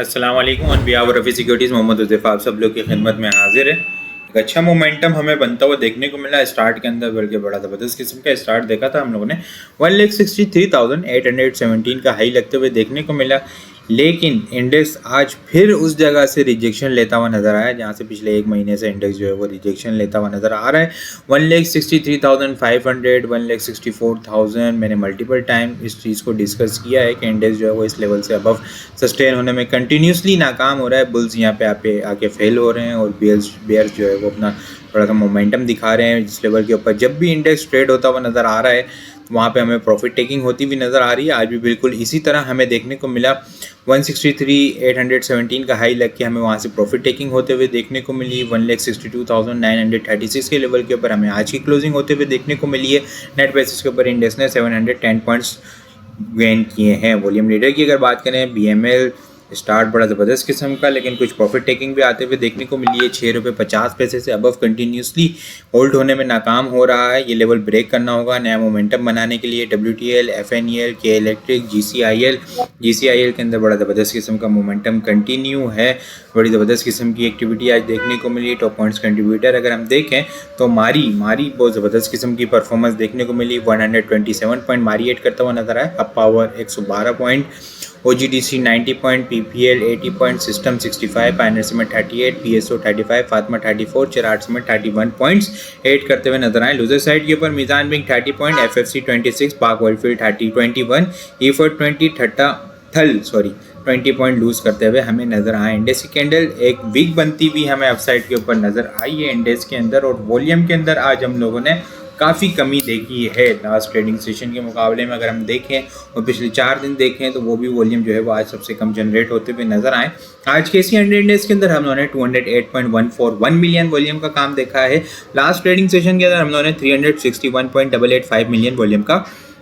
अस्सलाम वालेकुम on behalf Rafi securities Mohammad Uzaifa आप सब लोग की खिदमत में हाजिर है। एक अच्छा मोमेंटम हमें बनता हुआ देखने को मिला स्टार्ट के अंदर, बल्कि बड़ा ज़बरदस्त किस्म का स्टार्ट देखा था हम लोगों ने। 1,63,817 का हाई लगते हुए देखने को मिला, लेकिन इंडेक्स आज फिर उस जगह से रिजेक्शन लेता हुआ नज़र आया जहाँ से पिछले एक महीने से इंडेक्स जो है वो रिजेक्शन लेता हुआ नज़र आ रहा है। 1,63,500, 1,64,000 मैंने मल्टीपल टाइम इस चीज़ को डिस्कस किया है कि इंडेक्स जो है वो इस लेवल से अबव सस्टेन होने में कंटिन्यूसली नाकाम हो रहा है। बुल्स यहाँ पे आके फेल हो रहे हैं और बेयर्स जो है वो अपना थोड़ा सा मोमेंटम दिखा रहे हैं इस लेवल के ऊपर। जब भी इंडेक्स ट्रेड होता हुआ नज़र आ रहा है तो वहाँ पे हमें प्रॉफिट टेकिंग होती हुई नज़र आ रही है। आज भी बिल्कुल इसी तरह हमें देखने को मिला। 163,817 का हाई लग के हमें वहाँ से प्रॉफिट टेकिंग होते हुए देखने को मिली। 1,62,936 के लेवल के ऊपर हमें आज की क्लोजिंग होते हुए देखने को मिली है। नेट बेसिस के ऊपर इंडेक्स ने 710 पॉइंट्स गेन किए हैं। वॉल्यूम लीडर की अगर बात करें, BML स्टार्ट बड़ा ज़बरदस्त किस्म का, लेकिन कुछ प्रॉफिट टेकिंग भी आते हुए देखने को मिली है। 6 रुपये 50 पैसे से अबव कंटिन्यूसली होल्ड होने में नाकाम हो रहा है। ये लेवल ब्रेक करना होगा नया मोमेंटम बनाने के लिए। WTL, FNEL, K electric, GCIL के अंदर बड़ा ज़बरदस्त किस्म का मोमेंटम कंटिन्यू है। बड़ी ज़बरदस्त किस्म की एक्टिविटी आज देखने को मिली। टॉप पॉइंट्स कंट्रीब्यूटर अगर हम देखें तो मारी बहुत ज़बरदस्त किस्म की परफॉर्मेंस देखने को मिली। 127 पॉइंट मारी एड करता हुआ नजर आया। Up power 112 point, OGDC 90 point, PPL 80 point, system 65, Pioneer cement 38, PSO 35, Fatima 34, चिराग सीमेंट 31 पॉइंट्स एड करते हुए नजर आए। लूजर साइड के ऊपर मीज़ान बिंग 30 पॉइंट, FFC 26, पाक ऑयलफील्ड 21, ईफर्ट 20 पॉइंट लूज करते हुए हमें नजर आए। इंडेक्स की कैंडल एक वीक बनती हुई हमें अपसाइड के ऊपर नजर आई है इंडेक्स के अंदर। और वॉल्यूम के अंदर आज हम लोगों ने काफ़ी कमी देखी है लास्ट ट्रेडिंग सेशन के मुकाबले में। अगर हम देखें और पिछले 4 दिन देखें तो वो भी वॉल्यूम जो है वो आज सबसे कम जनरेट होते हुए नजर आए। आज के इसी 100 इंडेक्स के अंदर हम लोगों ने 208.141 मिलियन वॉल्यूम का काम देखा है। लास्ट ट्रेडिंग सेशन के अंदर हम लोगों ने 361.885 मिलियन वॉल्यूम का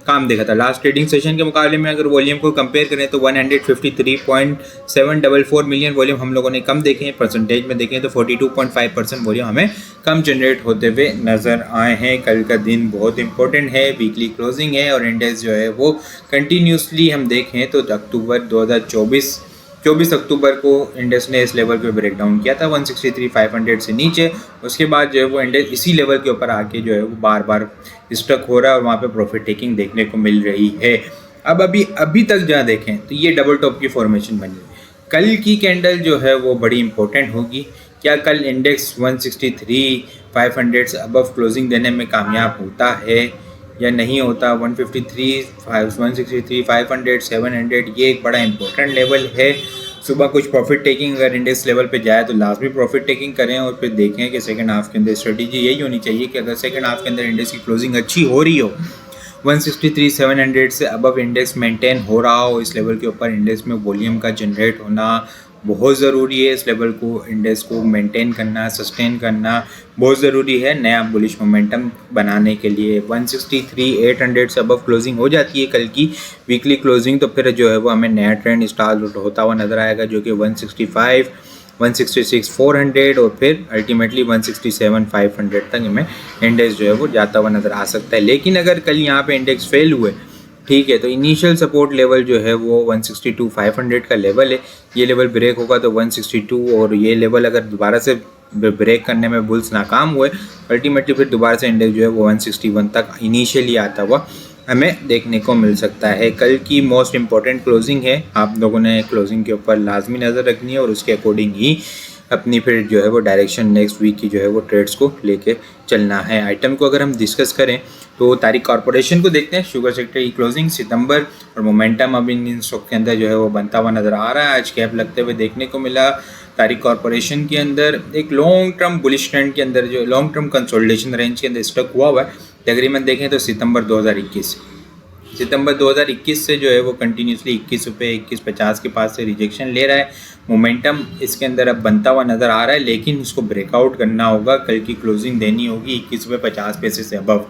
काम देखा था। लास्ट ट्रेडिंग सेशन के मुकाबले में अगर वॉल्यूम को कंपेयर करें तो 153.744 मिलियन वॉल्यूम हम लोगों ने कम देखे हैं। परसेंटेज में देखें तो 42.5% वॉल्यूम हमें कम जनरेट होते हुए नज़र आए हैं। कल का दिन बहुत इंपॉर्टेंट है, वीकली क्लोजिंग है और इंडेक्स जो है वो कंटिन्यूसली हम देखें तो अक्टूबर 24 अक्टूबर को इंडेक्स ने इस लेवल पे ब्रेक डाउन किया था 163,500 से नीचे। उसके बाद जो है वो इंडेक्स इसी लेवल के ऊपर आके जो है वो बार बार स्टक हो रहा है और वहाँ पे प्रॉफिट टेकिंग देखने को मिल रही है। अब अभी तक जहाँ देखें तो ये डबल टॉप की फॉर्मेशन बनी। कल की कैंडल जो है वो बड़ी इंपॉर्टेंट होगी। क्या कल इंडेक्स 163,500 से अबव क्लोजिंग देने में कामयाब होता है या नहीं होता। 163,500, 700 ये एक बड़ा इंपॉर्टेंट लेवल है। सुबह कुछ प्रॉफिट टेकिंग अगर इंडेक्स लेवल पे जाए तो लाजमी प्रॉफिट टेकिंग करें और फिर देखें कि सेकंड हाफ के अंदर स्ट्रेटजी यही होनी चाहिए कि अगर सेकंड हाफ के अंदर इंडेक्स की क्लोजिंग अच्छी हो रही हो, 163,700 से अबव इंडेक्स मेंटेन हो रहा हो, इस लेवल के ऊपर इंडेक्स में वॉल्यूम का जनरेट होना बहुत ज़रूरी है। इस लेवल को इंडेक्स को मेंटेन करना, सस्टेन करना बहुत ज़रूरी है नया बुलिश मोमेंटम बनाने के लिए। 163,800 से अबव क्लोजिंग हो जाती है कल की वीकली क्लोजिंग तो फिर जो है वो हमें नया ट्रेंड स्टार्ट होता हुआ नज़र आएगा जो कि 165, 166,400 और फिर अल्टीमेटली 167,500 तक हमें इंडेक्स जो है वो जाता हुआ नज़र आ सकता है। लेकिन अगर कल यहाँ पे इंडेक्स फेल हुए, ठीक है, तो इनिशियल सपोर्ट लेवल जो है वो 162,500 का लेवल है। ये लेवल ब्रेक होगा तो 162 और ये लेवल अगर दोबारा से ब्रेक करने में बुल्स नाकाम हुए अल्टीमेटली फिर दोबारा से इंडेक्स जो है वो 161 तक इनिशियली आता हुआ हमें देखने को मिल सकता है। कल की मोस्ट इम्पॉर्टेंट क्लोजिंग है, आप लोगों ने क्लोजिंग के ऊपर लाजमी नज़र रखनी है और उसके अकॉर्डिंग ही अपनी फिर जो है वो डायरेक्शन नेक्स्ट वीक की जो है वो ट्रेड्स को लेके चलना है। आइटम को अगर हम डिस्कस करें तो तारिक कॉरपोरेशन को देखते हैं। शुगर सेक्टर की क्लोजिंग सितंबर और मोमेंटम अब इन स्टॉक के अंदर जो है वो बनता हुआ नज़र आ रहा है। आज कैप लगते हुए देखने को मिला। तारिक कॉरपोरेशन के अंदर एक लॉन्ग टर्म बुलिश ट्रेंड के अंदर जो लॉन्ग टर्म कंसोलिडेशन रेंज के अंदर स्टक हुआ है। तकरीबन देखें तो सितंबर 2021 से जो है वो कंटिन्यूसली 21 रुपये 21.50 के पास से रिजेक्शन ले रहा है। मोमेंटम इसके अंदर अब बनता हुआ नज़र आ रहा है, लेकिन उसको ब्रेकआउट करना होगा। कल की क्लोजिंग देनी होगी 21.50 रुपये से अबव।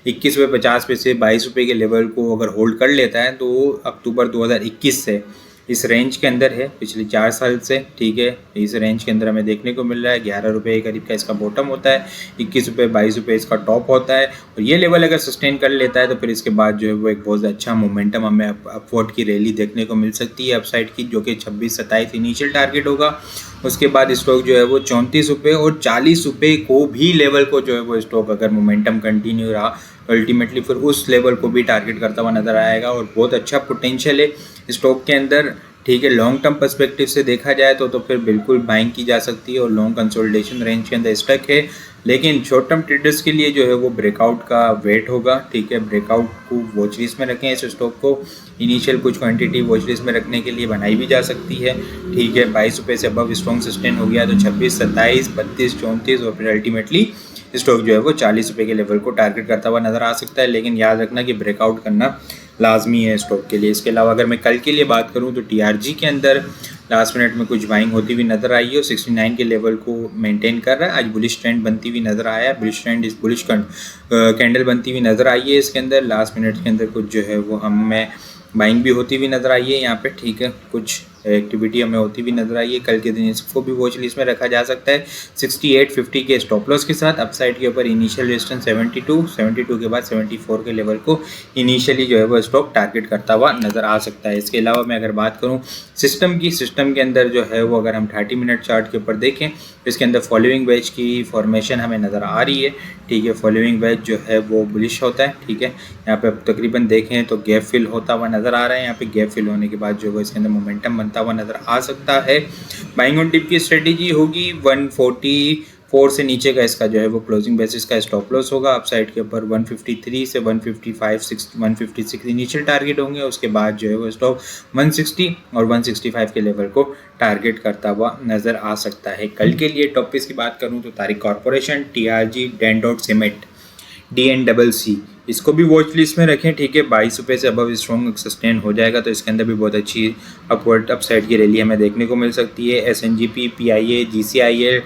21.50 रुपये से 22 रुपये के लेवल को अगर होल्ड कर लेता है तो अक्टूबर 2021 से इस रेंज के अंदर है पिछले 4 साल से, ठीक है। इस रेंज के अंदर हमें देखने को मिल रहा है 11 रुपये करीब का इसका बॉटम होता है, 21 रुपये 22 रुपये इसका टॉप होता है। और ये लेवल अगर सस्टेन कर लेता है तो फिर इसके बाद जो है वो एक बहुत अच्छा मोमेंटम हमें अपवर्ड की रैली देखने को मिल सकती है अपसाइड की, जो कि 26-27 इनिशियल टारगेट होगा। उसके बाद स्टॉक जो है वो 34 रुपये और 40 रुपये को भी लेवल को जो है वो स्टॉक अगर मोमेंटम कंटिन्यू रहा अल्टीमेटली फिर उस लेवल को भी टारगेट करता हुआ नज़र आएगा। और बहुत अच्छा पोटेंशियल है स्टॉक के अंदर, ठीक है। लॉन्ग टर्म पर्सपेक्टिव से देखा जाए तो फिर बिल्कुल बाइंग की जा सकती है और लॉन्ग कंसोलिडेशन रेंज के अंदर स्टक है। लेकिन शॉर्ट टर्म ट्रेडर्स के लिए जो है वो ब्रेकआउट का वेट होगा, ठीक है। ब्रेकआउट को वॉच लिस्ट में रखें, इस स्टॉक को इनिशियल कुछ क्वांटिटी वॉच लिस्ट में रखने के लिए बनाई भी जा सकती है, ठीक है। 22 रुपये से अबव स्ट्रॉन्ग सस्टेन हो गया तो 26, 27, 32, 34 और फिर अल्टीमेटली स्टॉक जो है वो 40 रुपये के लेवल को टारगेट करता हुआ नज़र आ सकता है। लेकिन याद रखना कि ब्रेकआउट करना लाजमी है स्टॉक के लिए। इसके अलावा अगर मैं कल के लिए बात करूं तो टीआरजी के अंदर लास्ट मिनट में कुछ बाइंग होती हुई नज़र आई है और 69 के लेवल को मेंटेन कर रहा है। आज बुलिश ट्रेंड बनती हुई नज़र आया है, बुलिश ट्रेंड इस बुलिश कैंडल बनती हुई नज़र आई है इसके अंदर। लास्ट मिनट के अंदर कुछ जो है वो हमें बाइंग भी होती हुई नज़र आई है यहाँ पे, ठीक है। कुछ एक्टिविटी हमें होती हुई नज़र आई है। कल के दिन इसको भी वॉच लिस्ट में रखा जा सकता है 68.50 के स्टॉप लॉस के साथ। अपसाइड के ऊपर इनिशियल रेजिस्टेंस 72 के बाद 74 के लेवल को इनिशियली जो है वो स्टॉक टारगेट करता हुआ नज़र आ सकता है। इसके अलावा मैं अगर बात करूँ सिस्टम के अंदर जो है वो अगर हम 30 मिनट चार्ट के ऊपर देखें तो इसके अंदर फॉलोइंग वेज की फॉर्मेशन हमें नज़र आ रही है, ठीक है। फॉलोइंग वेज जो है वो बुलिश होता है, ठीक है। यहाँ पे तकरीबन देखें तो गैप फिल होता हुआ नज़र आ रहा है। यहाँ पे गैप फिल होने के बाद जो है इसके अंदर मोमेंटम बनता हुआ नज़र आ सकता है। बाइंग ऑन डिप की स्ट्रेटेजी होगी 144 से नीचे का इसका जो है वो क्लोजिंग बेसिस का स्टॉप लॉस होगा। अपसाइड के ऊपर 153 से 156 इनिशियल टारगेट होंगे। उसके बाद जो है वो स्टॉक 160 और 165 के लेवल को टारगेट करता हुआ नज़र आ सकता है। कल के लिए टॉपिक्स की बात करूँ तो Tariq corporation, TRG, Dandot cement, DNCC इसको भी वॉच लिस्ट में रखें, ठीक है। 22 रुपये से अबव स्ट्रॉन्ग सस्टेन हो जाएगा तो इसके अंदर भी बहुत अच्छी अपवर्ड अपसाइड की रैली हमें देखने को मिल सकती है। SNGP, PIA, GCIL,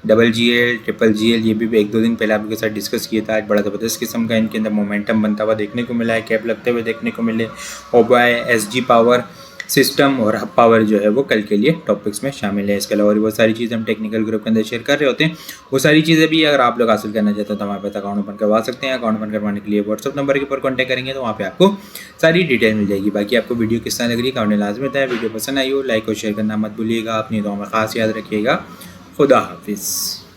GGL, GGL ये भी 1-2 दिन पहले आपके साथ डिस्कस किया था। आज बड़ा ज़बरदस्त किस्म का इनके अंदर मोमेंटम बनता हुआ देखने को मिला है, कैप लगते हुए देखने को मिले। OBI, SG पावर सिस्टम और हब पावर जो है वो कल के लिए टॉपिक्स में शामिल है। इसके अलावा और बहुत सारी चीज़ें हम टेक्निकल ग्रुप के अंदर शेयर कर रहे होते हैं। वो सारी चीज़ें भी अगर आप लोग हासिल करना चाहते हो तो हमारे पास अकाउंट ओपन करवा सकते हैं। अकाउंट ओपन करवाने के लिए व्हाट्सअप नंबर के ऊपर कॉन्टैक्ट करेंगे तो वहाँ पे आपको सारी डिटेल मिल जाएगी। बाकी आपको वीडियो किस तरह लग रही है कमेंट में लाजमी बताएं। वीडियो पसंद आई हो लाइक और शेयर करना मत भूलिएगा। अपनी दुआ में खास याद रखिएगा। खुदा हाफिज़।